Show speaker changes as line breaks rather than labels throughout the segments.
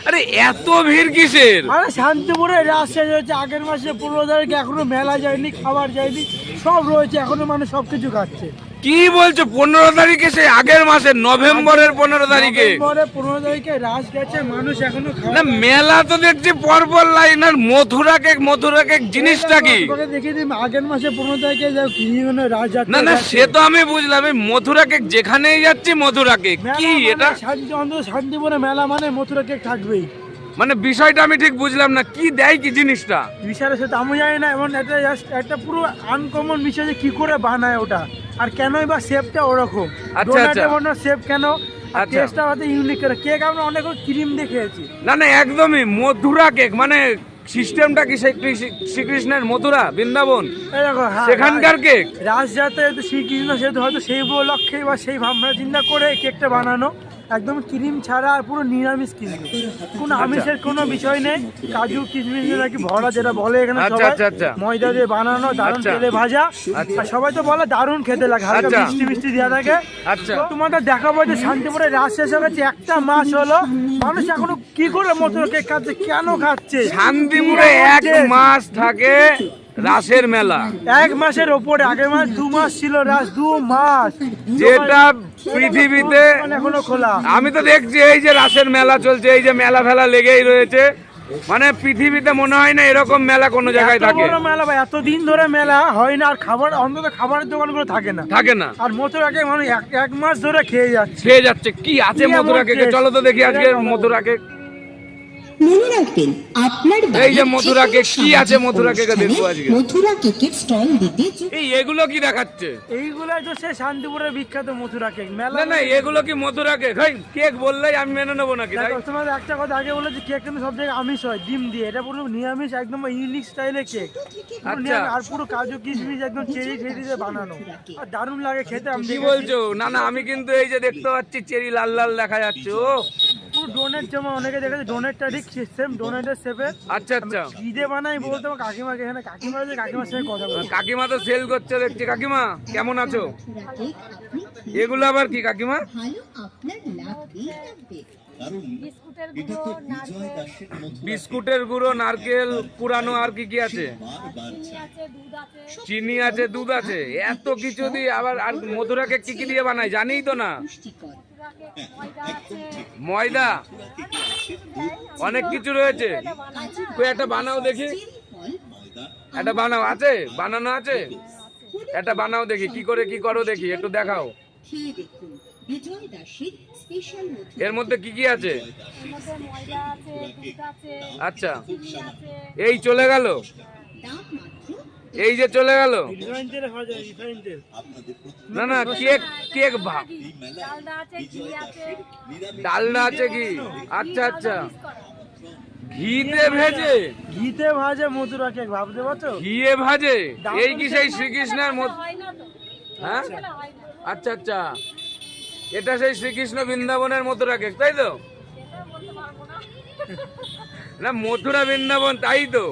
আরে এত ভিড় কিসের?
আরে শান্তিপুরে রাস শেষ হয়েছে আগের মাসে 15 তারিখে, এখনো মেলা যায়নি, খাবার যায়নি, সব রয়েছে, এখনো মানুষ সবকিছু খাচ্ছে।
কি বলছো? 15 তারিখে? সে আগের মাসে নভেম্বরের 15 তারিখে?
নভেম্বরে 15 তারিখে রাস গেছে, মানুষ এখনো
না মেলা তো দেখছি পরপর লাইন। আর মথুরা কেক জিনিসটা কি?
দেখি আগের মাসে 15 তারিখে রাস যাচ্ছে।
না না সে তো আমি বুঝলাম, এই মথুরা কেক যেখানেই যাচ্ছি মথুরা কেক। কি এটা?
শান্তিপুরে মেলা মানে মথুরা কেক থাকবেই।
মানে বিষয়টা আমি ঠিক বুঝলাম না, কি দেয় কি জিনিসটা?
বিষয়টা সেটা আমি জানি না, এমন একটা পুরো আনকমন বিষয় যে কি করে বানায় ওটা, আর কেনই বা শেপটা ওরকম।
আচ্ছা আচ্ছা
শেপ কেন, আর
আচ্ছা।
টেস্টটা হয়তো ইউনিক। কেক আমরা অনেক ক্রিম দিয়ে খেয়েছি।
না না একদমই মথুরা কেক মানে সিস্টেমটা কি? শ্রীকৃষ্ণের মথুরা বৃন্দাবন
এই দেখো,
সেখানকার কেক।
রাসযাত্রা যেহেতু শ্রীকৃষ্ণ, সেহেতু হয়তো সেই উপলক্ষে বা সেই ভাবনা চিন্তা করে এই কেকটা বানানো। একদম ক্রিম ছাড়া আর পুরো নিরামিষ, কিন্তু কোনো আমিষের কোনো বিষয় নেই। কাজু কিশমিশ দিয়ে নাকি ভরা, যেটা বলে এখানে সবাই। ময়দা দিয়ে বানানো, দারুণ তেলে ভাজা। আর সবাই তো বলে দারুণ খেতে লাগে, হালকা মিষ্টি মিষ্টি দেওয়া থাকে। তো তোমাদের দেখাবো যে শান্তিপুরে রাস শেষ হয়ে গেছে, একটা মাস হলো, মানুষ এখনো কি করে মথুরা কেক খাচ্ছে, কেন খাচ্ছে?
শান্তিপুরে 1 মাস থাকে রাসের মেলা।
1 মাসের ওপরে, আগের মাস 2 মাস ছিল রাস, 2 মাস,
যেটা পৃথিবীতে
এখনো খোলা।
আমি তো দেখছি এই যে রাসের মেলা চলছে, এই যে মেলা ফেলা লেগেই রয়েছে। মানে পৃথিবীতে মনে হয় না এরকম মেলা কোনো জায়গায় থাকে।
মেলা ভাই, এতদিন ধরে মেলা হয় না, আর খাবার অন্তত খাবারের দোকানগুলো থাকে না। আর মথুরা কেক মানুষ 1 মাস ধরে খেয়ে যাচ্ছে।
কি আছে মথুরা কেকে? চলো তো দেখি আজকে মথুরা কেক।
মনে রাখবেন আপনার
এই যে মথুরা কেক, কি আছে মথুরা কেকে দেখবো আজকে।
মথুরা কেকের স্টল দিতে।
এই এগুলো কি দেখাচ্ছে?
এইগুলো তো সে শান্তিপুরের বিখ্যাত মথুরা কেক মেলা।
না না এগুলো কি মথুরা কেক? কেক বললেই আমি মেনে নেবো নাকি?
তোমাদের একটা কথা আগে বলেছি, কেক কিন্তু সব জায়গায় আমিষ হয়, ডিম দিয়ে। এটা পুরো নিরামিষ, একদম ইউনিক স্টাইলের কেক। আর পুরো কাজু কিশমিশ একদম চেরি দিয়ে বানানো, আর দারুণ লাগে খেতে। আমি
কি বলছো? না না আমি কিন্তু এই যে দেখতে পাচ্ছি চেরি লাল লাল দেখা যাচ্ছে। ও
পুরো ডোনেট, যেমন অনেকে দেখেছে ডোনেটটা ঠিক সেম ডোনেটের শেপে।
আচ্ছা আচ্ছা।
ঈদে বানাই বলতে কাকিমাকে, এখানে কাকিমা আছে, কাকিমার সাথে কথা বলি।
কাকিমা তো সেল করছে দেখছি। কাকিমা কেমন আছো? এগুলো আবার কি কাকিমা? বিস্কুটের গুঁড়ো, নারকেল কুড়ানো, আর কি কি আছে? চিনি আছে, দুধ আছে, এত কিছু দিয়ে আবার। আর মথুরা কেক কি কি দিয়ে বানায় জানিই তো না। ময়দা, অনেক কিছু রয়েছে। তুই একটা বানাও দেখি, একটা বানাও। আছে বানানো আছে? একটা বানাও দেখি, কি করে কি করো দেখি, একটু দেখাও। এর মধ্যে কি কি আছে? আচ্ছা এই চলে গেল, এই যে চলে গেল। না না কেক কেক ডালনা আছে কি? আচ্ছা আচ্ছা, ঘিতে ভাজে
মথুরা কেক, ভাবতে পারছো?
ঘিয়ে ভাজে। এই কি সেই শ্রীকৃষ্ণের হ্যাঁ? আচ্ছা আচ্ছা, এটা সেই শ্রীকৃষ্ণ বৃন্দাবনের মথুরা কেক, তাই তো? না মথুরা বৃন্দাবন, তাই তো।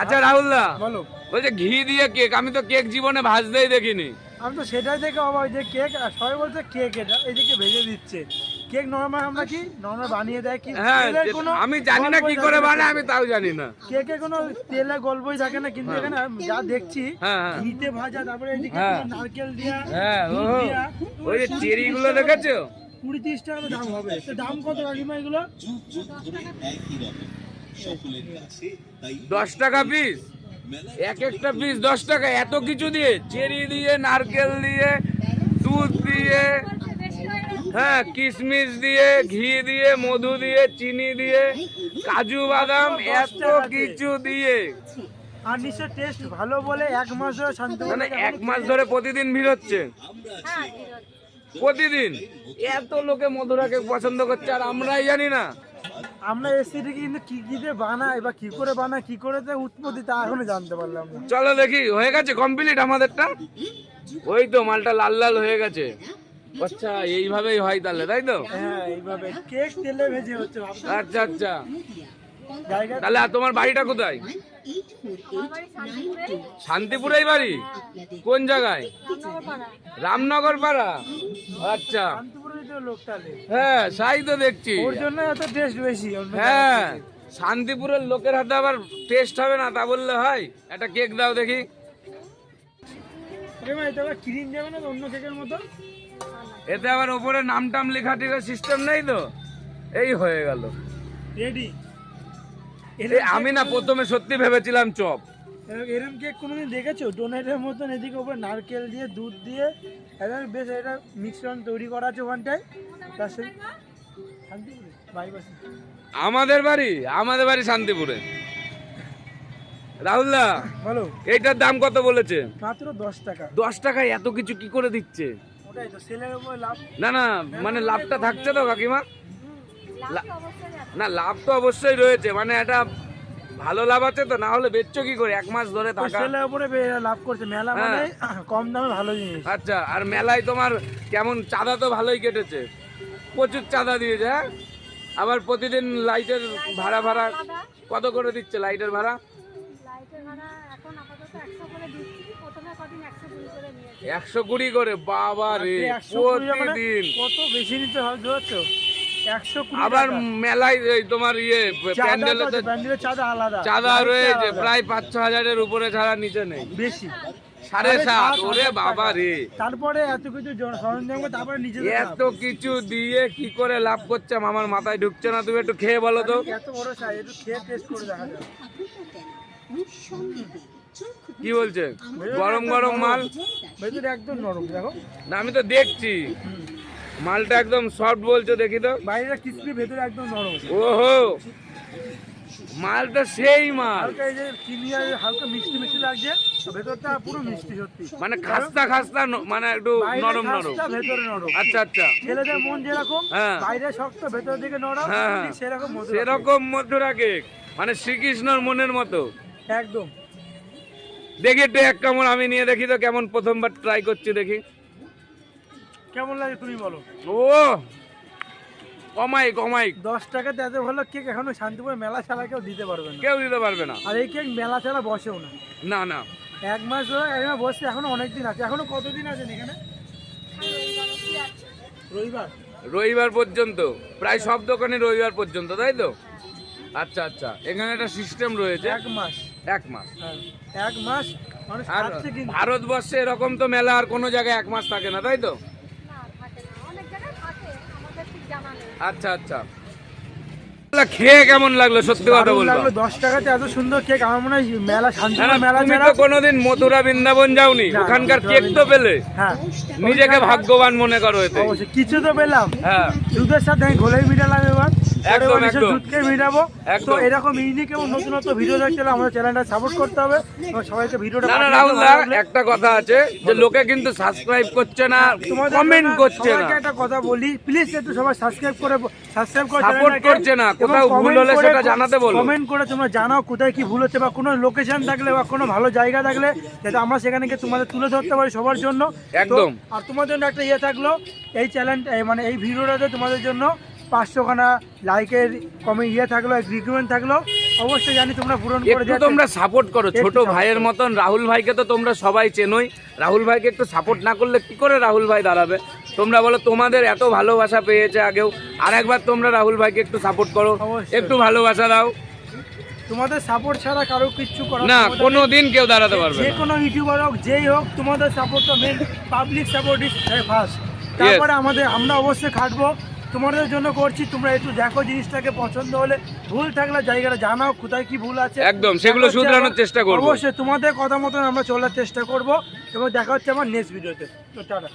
আচ্ছা রাহুলদা
বলো।
বলছে ঘি দিয়ে কেক, আমি তো কেক জীবনে ভাজতেই দেখিনি।
আমি তো সেটাই দেখে অবাক যে কেক, সবাই বলছে কেক, এটা এদিকে ভেজে দিচ্ছে। কেক নরমাল আমরা কি নরমাল বানিয়ে দেয় কি?
হ্যাঁ আমি জানি না কি করে বানায়, আমি তাও জানি না।
কেকে কোনো তেলে গল্পই থাকে না, কিন্তু এখানে যা দেখছি ঘিতে ভাজা, তারপরে এদিকে নারকেল দিয়া,
ওই যে চেরি গুলো দেখেছো?
20-30 টাকা দাম হবে। তো দাম কত কাকিমা এগুলো?
10 টাকা পিস, এক একটা পিস 10 টাকা। এত কিছু দিয়ে, চেরি দিয়ে, নারকেল দিয়ে, দুধ দিয়ে, হ্যাঁ কিশমিশ দিয়ে, ঘি দিয়ে, মধু দিয়ে, চিনি দিয়ে, কাজু বাদাম, এত কিছু দিয়ে।
আর নিশ্চয় টেস্ট ভালো বলে 1 মাস ধরে শান্তিপুরে,
মানে 1 মাস ধরে প্রতিদিন ভিড় হচ্ছে। প্রতিদিন এত লোকে মথুরা কেক পছন্দ করছে, আর আমরাই জানি না।
আমরা এসি থেকে কিন্তু কি কি দিয়ে বানায় বা কি করে বানায়, কি করে উৎপত্তি, তা এখনো জানতে পারলাম না।
চলো দেখি, হয়ে গেছে কমপ্লিট আমাদেরটা। ওই তো মালটা লাল লাল হয়ে গেছে। আচ্ছা এইভাবেই হয় তাহলে, তাই তো?
হ্যাঁ এইভাবে কেক তেলে ভেজে হচ্ছে।
আচ্ছা আচ্ছা, তাহলে তোমার বাড়িটা কোথায়? শান্তিপুরেই বাড়ি? কোন জায়গায়? রামনগর পাড়া। আচ্ছা
তো লোকটা লে।
হ্যাঁ সাই তো দেখছি।
ওর জন্য এত টেস্ট বেশি অন্য
হ্যাঁ
জায়গার থেকে।
শান্তিপুরের লোকের হাতে আবার টেস্ট হবে না তা বললে হয়? একটা কেক দাও দেখি।
এ ভাই, এটা আবার ক্রিম যাবে না তো অন্য কেকের মতো?
এতে আবার ওপরে নাম টাম লেখা টেখা সিস্টেম নেই তো? এই হয়ে গেল।
রেডি।
এই আমি না প্রথমে সত্যি ভেবেছিলাম চপ।
এরকম কেক কোনোদিন দেখেছো? ডোনাটের মতন এদিকে উপরে নারকেল দিয়ে দুধ দিয়ে একদম বেশ এটা মিশ্রণ তৈরি করা আছে ওখানটায়। তার সাথে শান্তিপুরে বাইপাসে।
আমাদের বাড়ি শান্তিপুরে। রাহুলদা
বলো,
এইটার দাম কত বলেছে?
মাত্র 10 টাকা।
10 টাকায় এত কিছু কি করে দিচ্ছে?
ওটাই তো সেলের উপর লাভ।
না না মানে লাভটা থাকছে তো কাকিমা? না লাভ তো অবশ্যই রয়েছে, মানে একটা ভালো লাভ আছে তো, না হলে বেচছো কি করে 1 মাস ধরে থাকা?
সেলের উপরে লাভ করছে মেলা, মানে কম দামে ভালো জিনিস।
আচ্ছা, আর মেলায় তোমার কেমন চাঁদা? তো ভালোই কেটেছে, প্রচুর চাঁদা দিয়েছে। হ্যাঁ, আবার প্রতিদিন লাইটের ভাড়া কত করে দিচ্ছে লাইটের ভাড়া?
লাইটের ভাড়া এখন আপাতত 100 করে দিচ্ছি, প্রথমে কদিন 120 করে নিয়েছি।
120 করে? বাবা রে,
120 মানে
প্রতিদিন
কত বেশি নিতে হয় বুঝছো? 120
আবার
টাকা।
মেলায় এই তোমার প্যান্ডেলে তো
প্যান্ডেলের চাঁদা আলাদা,
চাঁদা
লাইটটা
রয়েছে
আলাদা।
প্রায় 5-6 হাজারের উপরে ছাড়া নিচে নেই।
বেশি
7.5। ওরে
7,500
বাবা রে,
তারপরে এত কিছু সরঞ্জাম, তারপরে নিজেদের
এত কিছু দিয়ে কি করে লাভ করছে আমার মাথায় ঢুকছে না। তুমি একটু খেয়ে বলো তো।
এত বড় সাইজ, একটু খেয়ে টেস্ট করে দেখা যাবে।
কি বলছে? গরম গরম মাল,
ভেতরে একদম নরম, দেখো।
না আমি তো দেখছি মালটা একদম সফট বলছো, দেখি তো।
বাইরে ক্রিসপি, ভেতরে একদম নরম।
ওহো, মালটা সেই মাল,
হালকা এই যে চিনি আর হালকা মিষ্টি মিষ্টি লাগছে, ভেতরটা পুরো মিষ্টি সত্যি।
মানে খাস্তা খাস্তা মানে একটু
বাইরে
নরম নরম।
খাস্তা, ভেতরে নরম।
আচ্ছা আচ্ছা,
ছেলেদের মন যেরকম,
হ্যাঁ।
বাইরে শক্ত ভেতর দিকে নরম,
হ্যাঁ,
ঠিক সেরকম মধুর।
সেরকম মধুরা কেক, মানে শ্রীকৃষ্ণর মনের মতো
একদম।
দেখি একটু এক কামড় আমি নিয়ে দেখি তো, কেমন প্রথমবার ট্রাই করছি দেখি
কেমন লাগে তুমি বলো?
ও কমাইক
10 টাকাতে এত ভালো কেক এখনো শান্তিপুর মেলা ছাড়া কেউ দিতে পারবে না।
কেউ দিতে পারবে না।
আর এই কেক মেলা ছাড়া বসেও না।
না না,
1 মাস ধরে এখানে বসছে, এখনো অনেক দিন আছে। এখনো কতদিন আছেন এখানে? রবিবার।
রবিবার পর্যন্ত, প্রায় সব দোকানে রবিবার পর্যন্ত, তাই তো? আচ্ছা আচ্ছা, এখানে একটা সিস্টেম রয়েছে।
1 মাস।
1 মাস।
হ্যাঁ, 1 মাস মানুষ
আর
খাচ্ছে কিন্তু।
ভারতবর্ষে এরকম তো মেলা আর কোনো জায়গায় 1 মাস থাকে না, তাই তো?
না থাকে না, অনেক জায়গায় থাকে, আমাদের ঠিক জানা নেই।
আচ্ছা আচ্ছা, খেয়ে কেমন লাগলো সত্যি কথা
দারুণ
বলবো?
লাগলো, 10 টাকাতে এত সুন্দর কেক। আমার মনে হয় মেলা,
না,
শান্তিপুর
না,
মেলা
তুমি
ছাড়া।
তো কোনোদিন মথুরা বৃন্দাবন যাওনি,
না,
ওখানকার
মথুরা
কেক তো পেলে,
হ্যাঁ
নিজেকে ভাগ্যবান মনে করো এতে।
অবশ্যই কিছু তো পেলাম।
হ্যাঁ
দুধের সাথে আমি ঘোলাই মিটালাম এবার।
একদম,
এবার নিশ্চয়ই
একদম।
দুধকে মিটাবো। তো
একদম।
এরকম ইউনিক এবং নতুনত্ব ভিডিও দেখতে হলে আমাদের চ্যানেলটা সাপোর্ট করতে হবে এবং সবাইকে ভিডিওটা
না না
পাঠিয়ে
রাহুল
দিতে
দা,
ভালো লাগলে।
একটা কথা আছে যে লোকে কিন্তু সাবস্ক্রাইব করছে না,
তোমাদের
কমেন্ট
জন্য
করছে না,
সবাইকে একটা কথা বলি, প্লিজ একটু সবাই সাবস্ক্রাইব করে
সাপোর্ট
চ্যানেলটাকে
করছে না।
এবং
কোথাও ভুল
comment
হলে
করে,
সেটা জানাতে বলো।
কমেন্ট করে তোমরা জানাও কোথায় কি ভুল হচ্ছে, বা কোনো লোকেশন থাকলে বা কোনো ভালো জায়গা থাকলে, যাতে আমরা সেখানে গিয়ে তোমাদের তুলে ধরতে পারি সবার জন্য। তো,
একদম।
আর তোমাদের জন্য একটা ইয়ে থাকলো, এই চ্যানেল মানে এই ভিডিওটাতে তোমাদের জন্য 500 খানা লাইকের থাকলো, রিকমেন্ড থাকলো। অবশ্যই জানি তোমরা পূরণ করে
একটু তোমরা সাপোর্ট করো, ছোট
একটু
ভাইয়ের মতন। রাহুল ভাইকে তো তোমরা সবাই চেনোই, রাহুল ভাইকে একটু সাপোর্ট না করলে কি করে রাহুল ভাই দাঁড়াবে? তোমরা বলো, তোমাদের এত ভালোবাসা পেয়েছে আগেও, আর একবার তোমরা রাহুল ভাইকে একটু সাপোর্ট করো,
অবশ্যই।
একটু ভালোবাসা দাও।
তোমাদের সাপোর্ট ছাড়া কারো কিচ্ছু করার
না,
ক্ষমতা নেই।
কোনোদিন কেউ দাঁড়াতে পারবে
যে
না।
কোনো ইউটিউবার হোক, যেই হোক, তোমাদের সাপোর্টটা main. Public support is first. তারপরে আমরা অবশ্যই খাটবো, তোমাদের জন্য করছি। তোমরা একটু দেখো জিনিসটাকে, পছন্দ হলে, ভুল থাকলে জায়গাটা জানাও কোথায় কি ভুল আছে।
একদম, সেগুলো
দেখা হচ্ছে
শুধরানোর
আবার-
চেষ্টা করবো।
অবশ্যই তোমাদের কথা মতন আমরা চলার চেষ্টা করব এবং দেখা হচ্ছে আমার নেক্সট ভিডিওতে। তো টাটা।